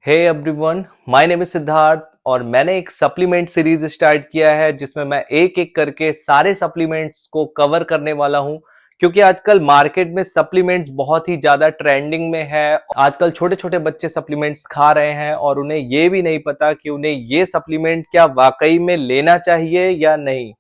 Hey everyone, my name is Siddharth और मैंने एक सप्लीमेंट सीरीज स्टार्ट किया है जिसमें मैं एक एक करके सारे सप्लीमेंट्स को कवर करने वाला हूं। क्योंकि आजकल मार्केट में सप्लीमेंट्स बहुत ही ज्यादा ट्रेंडिंग में है। आजकल छोटे छोटे बच्चे सप्लीमेंट्स खा रहे हैं और उन्हें ये भी नहीं पता कि उन्हें ये सप्लीमेंट क्या वाकई में लेना चाहिए या नहीं।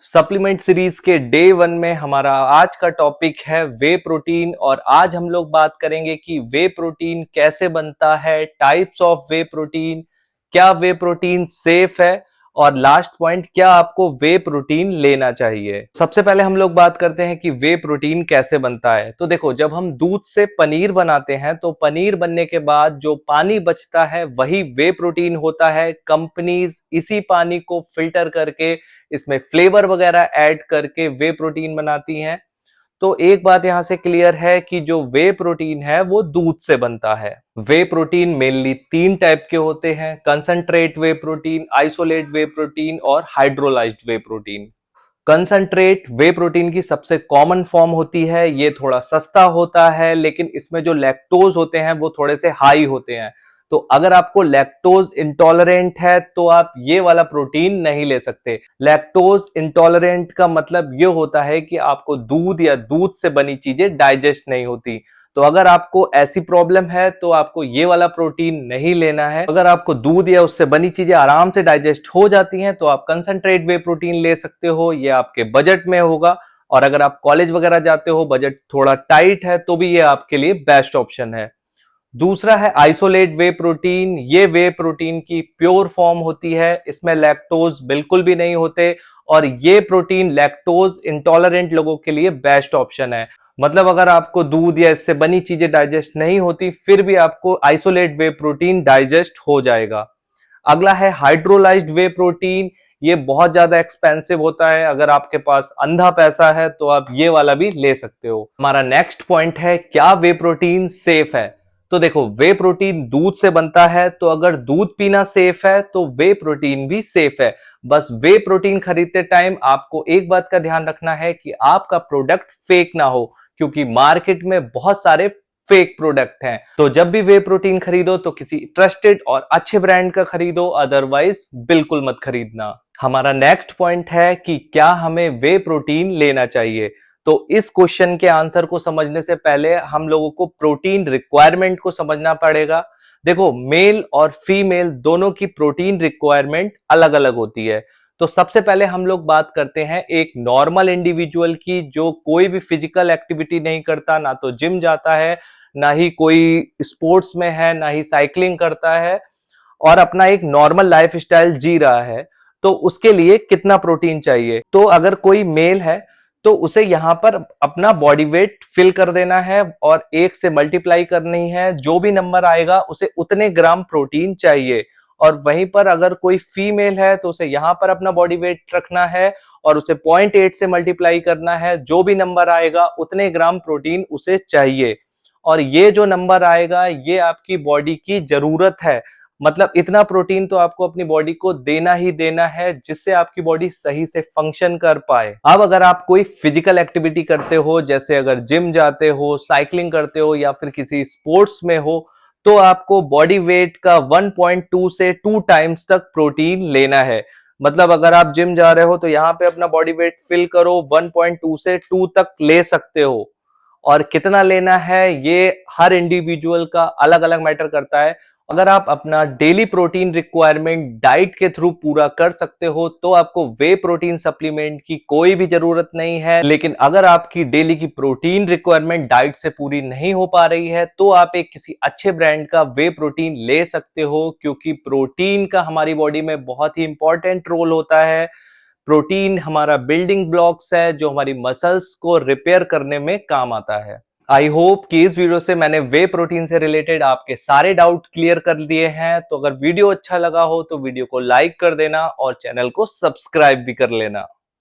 सप्लीमेंट सीरीज के डे 1 में हमारा आज का टॉपिक है वे प्रोटीन और आज हम लोग बात करेंगे कि वे प्रोटीन कैसे बनता है, टाइप्स ऑफ वे प्रोटीन, क्या वे प्रोटीन सेफ है और लास्ट पॉइंट, क्या आपको वे प्रोटीन लेना चाहिए। सबसे पहले हम लोग बात करते हैं कि वे प्रोटीन कैसे बनता है। तो देखो, जब हम दूध से पनीर बनाते हैं तो पनीर बनने के बाद जो पानी बचता है वही वे प्रोटीन होता है। कंपनीज इसी पानी को फिल्टर करके इसमें फ्लेवर वगैरह ऐड करके वे प्रोटीन बनाती हैं। तो एक बात यहां से क्लियर है कि जो वे प्रोटीन है वो दूध से बनता है। वे प्रोटीन मेनली 3 टाइप के होते हैं: कंसंट्रेट वे प्रोटीन, आइसोलेट वे प्रोटीन और हाइड्रोलाइज्ड वे प्रोटीन। कंसंट्रेट वे प्रोटीन की सबसे कॉमन फॉर्म होती है। ये थोड़ा सस्ता होता है लेकिन इसमें जो लैक्टोज होते हैं वो थोड़े से हाई होते हैं। तो अगर आपको लैक्टोज इंटॉलरेंट है तो आप ये वाला प्रोटीन नहीं ले सकते। लैक्टोज इंटॉलरेंट का मतलब ये होता है कि आपको दूध या दूध से बनी चीजें डाइजेस्ट नहीं होती। तो अगर आपको ऐसी प्रॉब्लम है तो आपको ये वाला प्रोटीन नहीं लेना है। अगर आपको दूध या उससे बनी चीजें आराम से डाइजेस्ट हो जाती हैं तो आप कंसंट्रेट वे प्रोटीन ले सकते हो, ये आपके बजट में होगा। और अगर आप कॉलेज वगैरह जाते हो, बजट थोड़ा टाइट है, तो भी ये आपके लिए बेस्ट ऑप्शन है। दूसरा है आइसोलेट वे प्रोटीन। ये वे प्रोटीन की प्योर फॉर्म होती है, इसमें लैक्टोज बिल्कुल भी नहीं होते और ये प्रोटीन लैक्टोज इंटॉलरेंट लोगों के लिए बेस्ट ऑप्शन है। मतलब अगर आपको दूध या इससे बनी चीजें डाइजेस्ट नहीं होती फिर भी आपको आइसोलेट वे प्रोटीन डाइजेस्ट हो जाएगा। अगला है हाइड्रोलाइज्ड वे प्रोटीन। ये बहुत ज्यादा एक्सपेंसिव होता है, अगर आपके पास अंधा पैसा है तो आप ये वाला भी ले सकते हो। हमारा नेक्स्ट पॉइंट है, क्या वे प्रोटीन सेफ है। तो देखो, वे प्रोटीन दूध से बनता है तो अगर दूध पीना सेफ है तो वे प्रोटीन भी सेफ है। बस वे प्रोटीन खरीदते टाइम आपको एक बात का ध्यान रखना है कि आपका प्रोडक्ट फेक ना हो, क्योंकि मार्केट में बहुत सारे फेक प्रोडक्ट हैं। तो जब भी वे प्रोटीन खरीदो तो किसी ट्रस्टेड और अच्छे ब्रांड का खरीदो, अदरवाइज बिल्कुल मत खरीदना। हमारा नेक्स्ट पॉइंट है कि क्या हमें वे प्रोटीन लेना चाहिए। तो इस क्वेश्चन के आंसर को समझने से पहले हम लोगों को प्रोटीन रिक्वायरमेंट को समझना पड़ेगा। देखो, मेल और फीमेल दोनों की प्रोटीन रिक्वायरमेंट अलग अलग होती है। तो सबसे पहले हम लोग बात करते हैं एक नॉर्मल इंडिविजुअल की, जो कोई भी फिजिकल एक्टिविटी नहीं करता, ना तो जिम जाता है, ना ही कोई स्पोर्ट्स में है, ना ही साइकिलिंग करता है और अपना एक नॉर्मल लाइफ स्टाइल जी रहा है। तो उसके लिए कितना प्रोटीन चाहिए। तो अगर कोई मेल है तो उसे यहां पर अपना बॉडी वेट फिल कर देना है और 1 से मल्टीप्लाई करनी है। जो भी नंबर आएगा उसे उतने ग्राम प्रोटीन चाहिए। और वहीं पर अगर कोई फीमेल है तो उसे यहां पर अपना बॉडी वेट रखना है और उसे 0.8 से मल्टीप्लाई करना है। जो भी नंबर आएगा उतने ग्राम प्रोटीन उसे चाहिए। और ये जो नंबर आएगा ये आपकी बॉडी की जरूरत है। मतलब इतना प्रोटीन तो आपको अपनी बॉडी को देना ही देना है जिससे आपकी बॉडी सही से फंक्शन कर पाए। अब अगर आप कोई फिजिकल एक्टिविटी करते हो, जैसे अगर जिम जाते हो, साइकिलिंग करते हो या फिर किसी स्पोर्ट्स में हो, तो आपको बॉडी वेट का 1.2 से 2 टाइम्स तक प्रोटीन लेना है। मतलब अगर आप जिम जा रहे हो तो यहाँ पे अपना बॉडी वेट फिल करो, 1.2 से 2 तक ले सकते हो। और कितना लेना है ये हर इंडिविजुअल का अलग अलग मैटर करता है। अगर आप अपना डेली प्रोटीन रिक्वायरमेंट डाइट के थ्रू पूरा कर सकते हो तो आपको वे प्रोटीन सप्लीमेंट की कोई भी जरूरत नहीं है। लेकिन अगर आपकी डेली की प्रोटीन रिक्वायरमेंट डाइट से पूरी नहीं हो पा रही है तो आप एक किसी अच्छे ब्रांड का वे प्रोटीन ले सकते हो, क्योंकि प्रोटीन का हमारी बॉडी में बहुत ही इंपॉर्टेंट रोल होता है। प्रोटीन हमारा बिल्डिंग ब्लॉक्स है जो हमारी मसल्स को रिपेयर करने में काम आता है। आई होप कि इस वीडियो से मैंने वे प्रोटीन से रिलेटेड आपके सारे डाउट क्लियर कर दिए हैं। तो अगर वीडियो अच्छा लगा हो तो वीडियो को लाइक कर देना और चैनल को सब्सक्राइब भी कर लेना।